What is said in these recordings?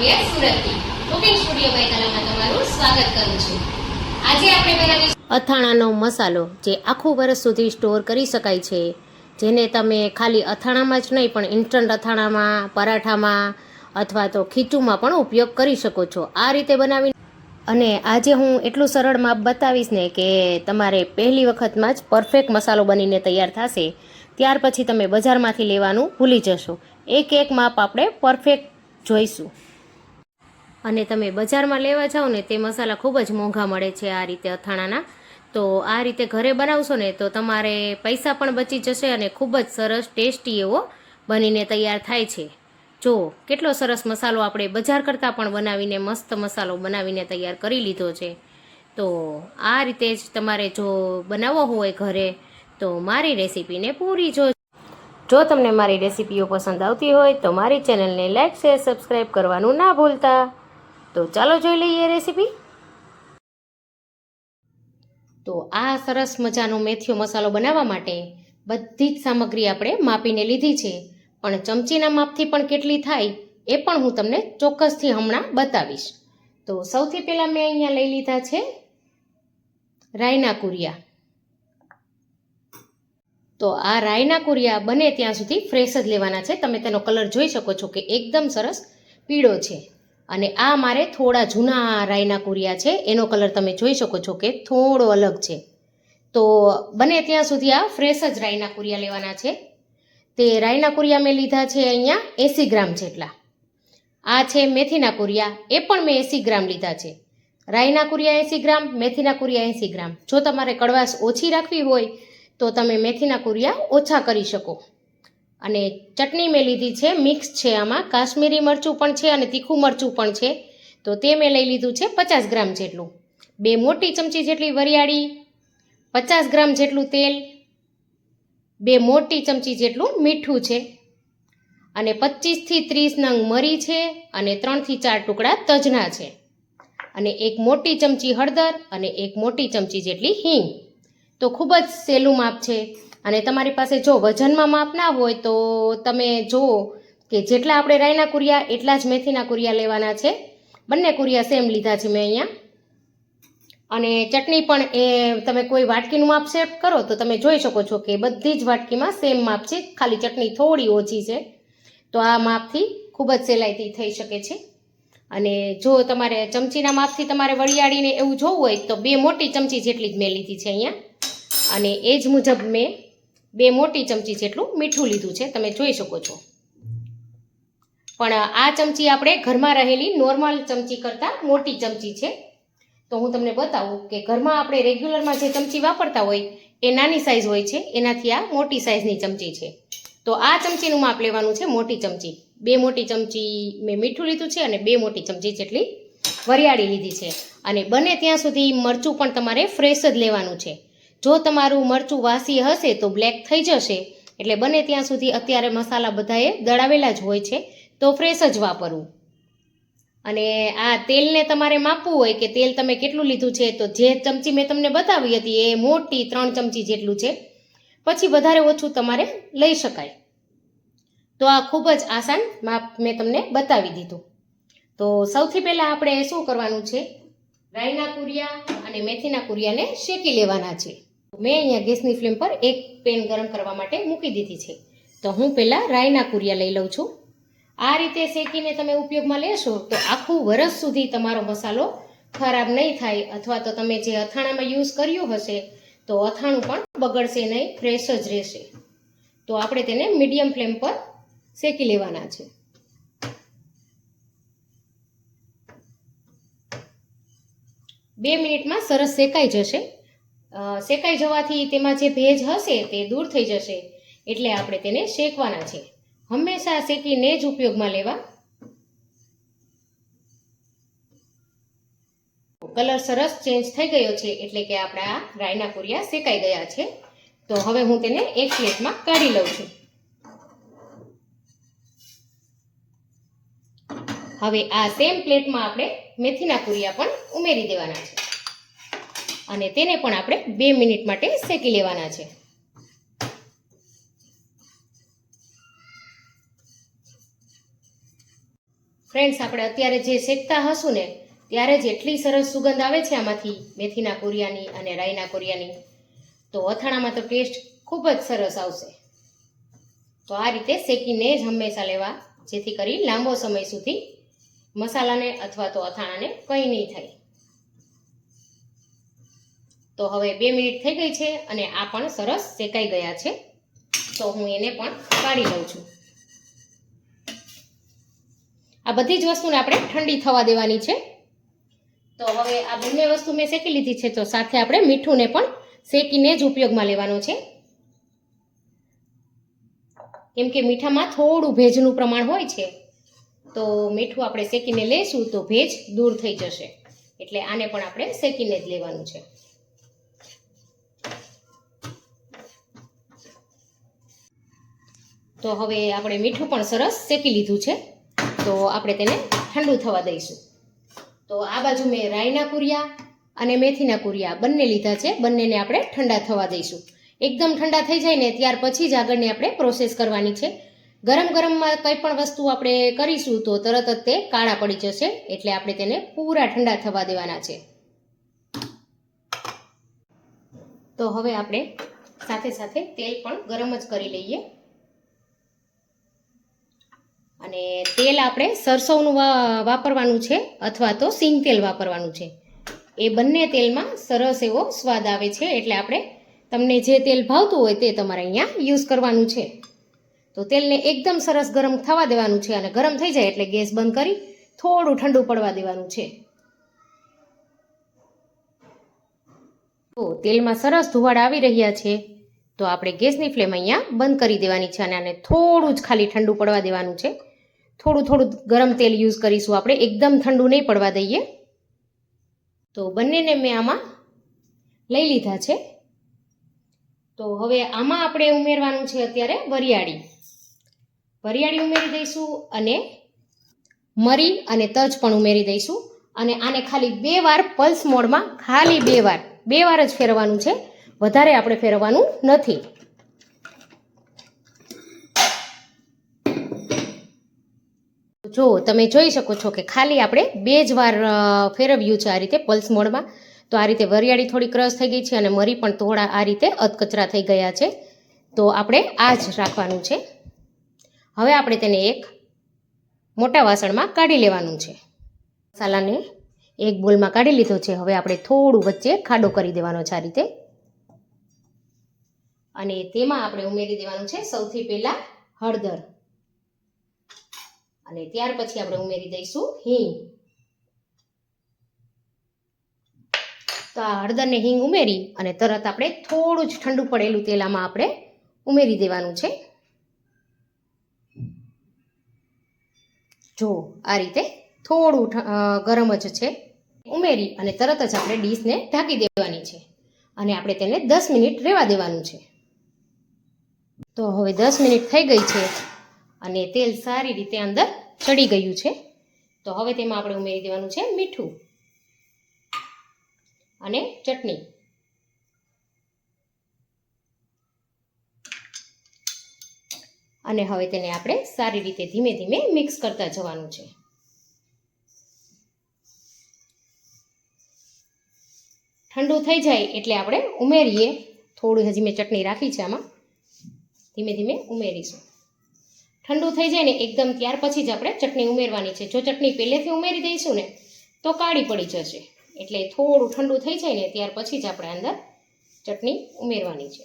મોડિયા સુરતથી cooking studio ગઈકાલામાં તમારું સ્વાગત કરું છું। આજે આપણે બનાવીશું અથાણાનો મસાલો, જે આખું વર્ષ સુધી સ્ટોર કરી શકાય છે, જેને તમે ખાલી અથાણામાં જ નહીં પણ ઇન્સ્ટન્ટ અથાણામાં, પરાઠામાં અથવા તો ખીચુમાં પણ ઉપયોગ કરી શકો છો। આ રીતે બનાવી અને આજે હું એટલું સરળ માપ બતાવીશ ને કે તમારે પહેલી વખતમાં જ પરફેક્ટ મસાલો બનીને તૈયાર થશે। ત્યાર પછી તમે બજારમાંથી લેવાનું ભૂલી જશો। એક એક માપ આપણે પરફેક્ટ જોઈશું। અને તમે બજારમાં લેવા જાઓ ને તે મસાલા ખૂબ જ મોંઘા મળે છે આ રીતે અથાણાના। તો આ રીતે ઘરે બનાવશો ને તો તમારે પૈસા પણ બચી જશે અને ખૂબ જ સરસ ટેસ્ટી એવો બનીને તૈયાર થાય છે। જો કેટલો સરસ મસાલો આપણે બજાર કરતાં પણ બનાવીને મસ્ત મસાલો બનાવીને તૈયાર કરી લીધો છે। તો આ રીતે જ તમારે જો બનાવવો હોય ઘરે તો મારી રેસીપીને પૂરી જો તમને મારી રેસીપીઓ પસંદ આવતી હોય તો મારી ચેનલને લાઈક, શેર, સબસ્ક્રાઈબ કરવાનું ના ભૂલતા। તો ચાલો જોઈ લઈએ રેસીપી। તો આ સરસ મજાનો મેથીયો મસાલો બનાવવા માટે બધી જ સામગ્રી આપણે માપીને લીધી છે, પણ ચમચીના માપથી પણ કેટલી થાય એ પણ હું તમને ચોક્કસથી હમણાં બતાવીશ। તો સૌથી પહેલાં મેં અહીંયા લઈ લીધા છે રાઈના કુરિયા। તો આ રાઈના કુરિયા બને ત્યાં સુધી ફ્રેશ જ લેવાના છે। તમે તેનો કલર જોઈ શકો છો કે એકદમ સરસ પીળો છે। અને આ મારે થોડા જૂના રાઈના કુરિયા છે, એનો કલર તમે જોઈ શકો છો કે થોડો અલગ છે। તો બને ત્યાં સુધી આ ફ્રેશ જ રાઈના કુરિયા લેવાના છે। તે રાઈના કુરિયા મેં લીધા છે અહીંયા 80 ગ્રામ જેટલા। આ છે મેથીના કુરિયા, એ પણ મેં 80 ગ્રામ લીધા છે। રાઈના કુરિયા 80 ગ્રામ, મેથીના કુરિયા 80 ગ્રામ। જો તમારે કડવાશ ઓછી રાખવી હોય તો તમે મેથીના કુરિયા ઓછા કરી શકો। અને ચટણી મેં લીધી છે, મિક્સ છે, આમાં કાશ્મીરી મરચું પણ છે અને તીખું મરચું પણ છે। તો તે મેં લઈ લીધું છે 50 ગ્રામ જેટલું। 2 મોટી ચમચી જેટલી વરિયાળી, 50 ગ્રામ જેટલું તેલ, 2 મોટી ચમચી જેટલું મીઠું છે, અને 25 થી 30 નંગ મરી છે, અને 3 થી 4 ટુકડા તજના છે, અને 1 મોટી ચમચી હળદર, અને 1 મોટી ચમચી જેટલી હિંગ। તો ખૂબ જ સહેલું માપ છે। અને તમારી પાસે જો વજનમાં માપ ના હોય તો તમે જુઓ કે જેટલા આપણે રાઈના કુરિયા એટલા જ મેથીના કુરિયા લેવાના છે। બંને કુરિયા સેમ લીધા છે મેં અહીંયા। અને ચટણી પણ એ તમે કોઈ વાટકીનું માપ સેટ કરો તો તમે જોઈ શકો છો કે બધી જ વાટકીમાં સેમ માપ છે, ખાલી ચટણી થોડી ઓછી છે। તો આ માપથી ખૂબ જ સહેલાઈથી થઈ શકે છે। અને જો તમારે ચમચીના માપથી તમારે વરિયાળીને એવું જોવું હોય તો 2 મોટી ચમચી જેટલી જ મેં લીધી છે અહીંયા। અને એ જ મુજબ મેં 2 મોટી ચમચી જેટલું મીઠું લીધું છે, તમે જોઈ શકો છો। પણ આ ચમચી આપણે ઘરમાં રહેલી નોર્મલ ચમચી કરતાં મોટી ચમચી છે। તો હું તમને બતાવું કે ઘરમાં આપણે રેગ્યુલરમાં જે ચમચી વાપરતા હોય એ નાની સાઇઝ હોય છે, એનાથી આ મોટી સાઇઝની ચમચી છે। તો આ ચમચીનું માપ લેવાનું છે મોટી ચમચી। 2 મોટી ચમચી મેં મીઠું લીધું છે અને 2 મોટી ચમચી જેટલી વરિયાળી લીધી છે। અને બને ત્યાં સુધી મરચું પણ તમારે ફ્રેશ જ લેવાનું છે। જો તમારું મરચું વાસી હશે તો બ્લેક થઈ જશે, એટલે બને ત્યાં સુધી અત્યારે મસાલા બધાએ દળાવેલા જ હોય છે તો ફ્રેશ જ વાપરવું। અને આ તેલને તમારે માપવું હોય કે તેલ તમે કેટલું લીધું છે, તો જે ચમચી મેં તમને બતાવી હતી એ મોટી 3 ચમચી જેટલું છે, પછી વધારે ઓછું તમારે લઈ શકાય। તો આ ખૂબ જ આસાન માપ મેં તમને બતાવી દીધું। તો સૌથી પહેલાં આપણે શું કરવાનું છે, રાઈના કુરિયા અને મેથીના કુરિયાને શેકી લેવાના છે। મેં અહીંયા ગેસની ફ્લેમ પર એક પેન ગરમ કરવા માટે મૂકી દીધી છે। તો હું પહેલાં રાઈના કુરિયા લઈ લઉં છું। આ રીતે શેકીને તમે ઉપયોગમાં લેશો તો આખું વરસ સુધી તમારો મસાલો ખરાબ નહીં થાય, અથવા તો તમે જે અથાણામાં યુઝ કર્યું હશે તો અથાણું પણ બગડશે નહીં, ફ્રેશ જ રહેશે। તો આપણે તેને મીડિયમ ફ્લેમ પર શેકી લેવાના છે। બે મિનિટમાં સરસ શેકાઈ જશે। શેકાઈ જવાથી તેમાં જે ભેજ હશે તે દૂર થઈ જશે, એટલે આપણે તેને શેકવાના છે। હંમેશા શેકીને જ ઉપયોગમાં લેવા। કલર સરસ ચેન્જ થઈ ગયો છે, એટલે કે આપણા આ રાઈના કુરિયા શેકાઈ ગયા છે। તો હવે હું તેને એક પ્લેટમાં કાઢી લઉં છું। હવે આ સેમ પ્લેટમાં આપણે મેથીના કુરિયા પણ ઉમેરી દેવાના છે, અને તેને પણ આપણે 2 મિનિટ માટે શેકી લેવાના છે। ફ્રેન્ડ્સ, આપણે અત્યારે જે શેકતા હશું ને ત્યારે જ એટલી સરસ સુગંધ આવે છે આમાંથી મેથીના કુરિયાની અને રાઈના કુરિયાની, તો અથાણામાં તો ટેસ્ટ ખૂબ જ સરસ આવશે. તો આ રીતે શેકીને જ હંમેશા લેવા, જેથી કરી લાંબો સમય સુધી મસાલાને અથવા તો અથાણાને કંઈ નહીં થાય. તો હવે 2 મિનિટ થઈ ગઈ છે અને આ પણ સરસ શેકાઈ ગયા છે. તો હું એને પણ કાઢી લઉં છું. આ બધી જ વસ્તુને આપણે ઠંડી થવા દેવાની છે. તો હવે આ બંને વસ્તુ મેં શેકી લીધી છે, તો સાથે આપણે મીઠુંને પણ શેકીને જ ઉપયોગમાં લેવાનું છે. કેમ કે મીઠામાં થોડું ભેજનું પ્રમાણ હોય છે, તો મીઠું આપણે શેકીને લઈશું તો ભેજ દૂર થઈ જશે. એટલે આને પણ આપણે શેકીને જ લેવાનું છે. તો હવે આપણે મીઠું પણ સરસ શેકી લીધું છે, તો આપણે તેને ઠંડુ થવા દઈશું. તો આ બાજુ મેં રાઈના કુરિયા અને મેથીના કુરિયા બંને લીધા છે. બંનેને આપણે ઠંડા થવા દઈશું. એકદમ ઠંડા થઈ જાય ને ત્યાર પછી જ આગળની આપણે પ્રોસેસ કરવાની છે. ગરમ ગરમમાં કંઈ પણ વસ્તુ આપણે કરીશું તો તરત જ તે કાળા પડી જશે, એટલે આપણે તેને પૂરા ઠંડા થવા દેવાના છે. તો હવે આપણે સાથે સાથે તેલ પણ ગરમ જ કરી લઈએ. અને તેલ આપણે સરસવનું વાપરવાનું છે અથવા તો સિંગ તેલ વાપરવાનું છે. એ બંને તેલમાં સરસ એવો સ્વાદ આવે છે, એટલે આપણે તમને જે તેલ ભાવતું હોય તે તમારે અહીંયા યુઝ કરવાનું છે. તો તેલને એકદમ સરસ ગરમ થવા દેવાનું છે, અને ગરમ થઈ જાય એટલે ગેસ બંધ કરી થોડું ઠંડુ પડવા દેવાનું છે. તો તેલમાં સરસ ધુવાડા આવી રહ્યા છે, તો આપણે ગેસની ફ્લેમ અહીંયા બંધ કરી દેવાની છે, અને આને થોડું જ ખાલી ઠંડુ પડવા દેવાનું છે. થોડું ગરમ તેલ યુઝ કરીશું આપણે, એકદમ ઠંડુ નહીં પડવા દઈએ. તો બંનેને મેં આમાં લઈ લીધા છે. તો હવે આમાં આપણે ઉમેરવાનું છે અત્યારે વરિયાળી. વરિયાળી ઉમેરી દઈશું, અને મરી અને તજ પણ ઉમેરી દઈશું. અને આને ખાલી 2 વાર પલ્સ મોડમાં, ખાલી 2 વાર જ ફેરવવાનું છે, વધારે આપણે ફેરવવાનું નથી. જો તમે જોઈ શકો છો કે ખાલી આપણે 2 જ વાર ફેરવ્યું છે આ રીતે પલ્સ મોડમાં. તો આ રીતે વરિયાળી થોડી ક્રશ થઈ ગઈ છે, અને મરી પણ થોડા આ રીતે અધકચરા થઈ ગયા છે. તો આપણે આ જ રાખવાનું છે. હવે આપણે તેને એક મોટા વાસણમાં કાઢી લેવાનું છે. મસાલાને એક બોલમાં કાઢી લીધો છે. હવે આપણે થોડું વચ્ચે ખાડો કરી દેવાનો છે આ રીતે, અને તેમાં આપણે ઉમેરી દેવાનું છે સૌથી પહેલાં હળદર, અને ત્યાર પછી આપણે ઉમેરી દઈશું હિંગ. તો આ હળદર ને હિંગ ઉમેરી અને તરત આપણે થોડું જ ઠંડુ પડેલું તેલ આમાં આપણે ઉમેરી દેવાનું છે. જો આ રીતે થોડું ગરમ જ છે, ઉમેરી અને તરત જ આપણે ડીશને ઢાંકી દેવાની છે, અને આપણે તેને 10 મિનિટ રહેવા દેવાનું છે. તો હવે 10 મિનિટ થઈ ગઈ છે, અને તેલ સારી રીતે અંદર ચડી ગયું છે. તો હવે તેમાં આપણે ઉમેરી દેવાનું છે મીઠું અને ચટણી. અને હવે તેને આપણે સારી રીતે ધીમે ધીમે મિક્સ કરતા જવાનું છે. ઠંડુ થઈ જાય એટલે આપણે ઉમેરીએ. થોડું હજી મેં ચટણી રાખી છે આમાં, ધીમે ધીમે ઉમેરીશું. ઠંડુ થઈ જાય ને એકદમ ત્યાર પછી જ આપણે ચટણી ઉમેરવાની છે. જો ચટણી પહેલેથી ઉમેરી દઈશું ને તો કાળી પડી જશે, એટલે થોડું ઠંડુ થઈ જાય ને ત્યાર પછી જ આપણે અંદર ચટણી ઉમેરવાની છે.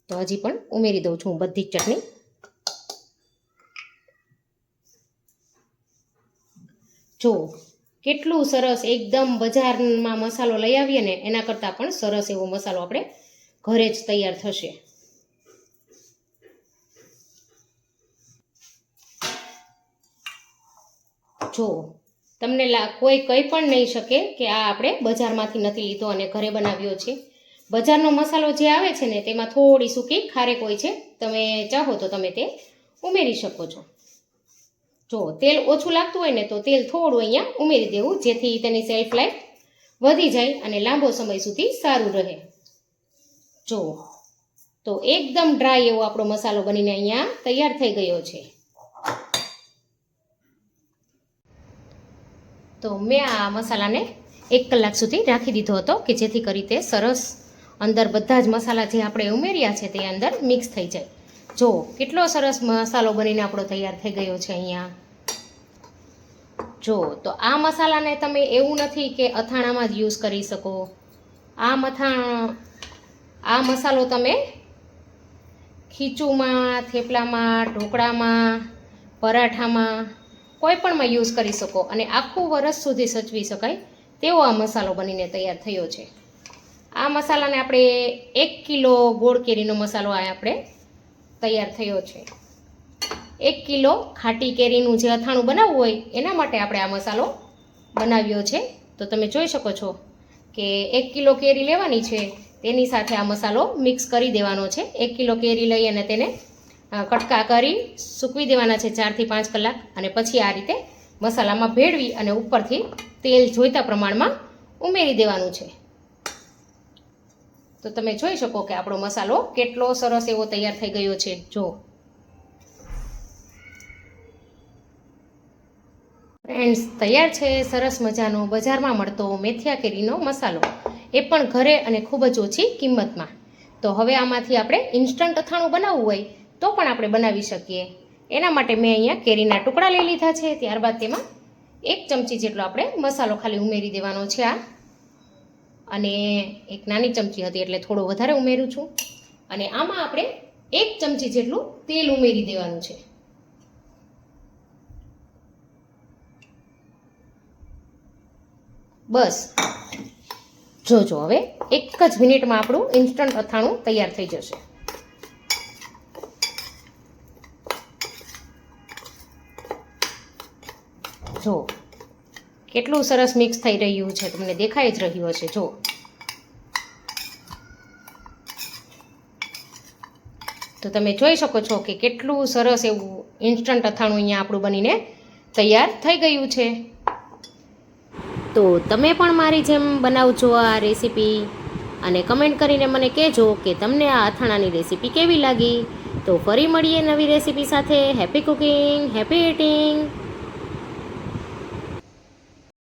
તો હજી પણ ઉમેરી દઉં છું હું બધી જ ચટણી. જો કેટલું સરસ એકદમ બજારમાં મસાલો લઈ આવીએ ને એના કરતાં પણ સરસ એવો મસાલો આપણે ઘરે જ તૈયાર થશે. જો તમને કોઈ કંઈ પણ નહીં શકે કે આ આપણે બજારમાંથી નથી લીધો અને ઘરે બનાવ્યો છે. બજારનો મસાલો જે આવે છે ને તેમાં થોડી સૂકી ખારેક હોય છે, તમે ચાહો તો તમે તે ઉમેરી શકો છો. જો તેલ ઓછું લાગતું હોય ને તો તેલ થોડું અહીંયા ઉમેરી દેવું, જેથી તેની સેલ્ફ લાઈફ વધી જાય અને લાંબો સમય સુધી સારું રહે. જો તો એકદમ ડ્રાય એવો આપણો મસાલો બનીને અહીંયા તૈયાર થઈ ગયો છે. તો મેં આ મસાલાને 1 કલાક સુધી રાખી દીધો હતો કે જેથી કરી તે સરસ અંદર બધા જ મસાલા જે આપણે ઉમેર્યા છે તે અંદર મિક્સ થઈ જાય. જો કેટલો સરસ મસાલો બનીને આપણો તૈયાર થઈ ગયો છે અહીંયા. જો તો આ મસાલાને તમે એવું નથી કે અથાણામાં જ યુઝ કરી શકો. આ મસાલો તમે ખીચુમાં, થેપલામાં, ઢોકળામાં, પરાઠામાં કોઈ પણમાં યુઝ કરી શકો અને આખું વરસ સુધી સચવી શકાય તેવો આ મસાલો બનીને તૈયાર થયો છે. આ મસાલાને આપણે 1 કિલો ગોળ કેરીનો મસાલો આપણે તૈયાર થયો છે. 1 કિલો ખાટી કેરીનું જે અથાણું બનાવવું હોય એના માટે આપણે આ મસાલો બનાવ્યો છે. તો તમે જોઈ શકો છો કે 1 કિલો કેરી લેવાની છે, તેની સાથે આ મસાલો મિક્સ કરી દેવાનો છે. 1 કિલો કેરી લઈ અને તેને કટકા કરી સૂકવી દેવાના છે 4 થી 5 કલાક અને પછી આ રીતે મસાલામાં ભેળવી અને ઉપરથી તેલ જોઈતા પ્રમાણમાં ઉમેરી દેવાનું છે. તો તમે જોઈ શકો કે આપણો મસાલો કેટલો સરસ એવો તૈયાર થઈ ગયો છે. જો ફ્રેન્ડ્સ, તૈયાર છે સરસ મજાનો બજારમાં મળતો મેથિયા કેરીનો મસાલો, એ પણ ઘરે અને ખૂબ જ ઓછી કિંમતમાં. તો હવે આમાંથી આપણે ઇન્સ્ટન્ટ અથાણું બનાવવું હોય તો પણ આપણે બનાવી શકીએ. એના માટે મેં અહીંયા કેરીના ટુકડા લઈ લીધા છે. ત્યારબાદ તેમાં 1 ચમચી જેટલો આપણે મસાલો ખાલી ઉમેરી દેવાનો છે. અને 1 નાની ચમચી હતી એટલે થોડો વધારે ઉમેરું છું. અને આમાં આપણે 1 ચમચી જેટલું તેલ ઉમેરી દેવાનું છે. બસ જોજો, હવે 1 જ મિનિટમાં આપણું ઇન્સ્ટન્ટ અથાણું તૈયાર થઈ જશે. જો કેટલું સરસ મિક્સ થઈ રહ્યું છે, તમને દેખાઈ જ રહ્યું હશે. જો તો તમે જોઈ શકો છો કે કેટલું સરસ એવું ઇન્સ્ટન્ટ અથાણું અહીંયા આપણું બનીને તૈયાર થઈ ગયું છે. તો તમે પણ મારી જેમ બનાવજો આ રેસીપી અને કમેન્ટ કરીને મને કહેજો કે તમને આ અથાણાની રેસીપી કેવી લાગી. તો ફરી મળીએ નવી રેસીપી સાથે. Happy cooking, happy eating.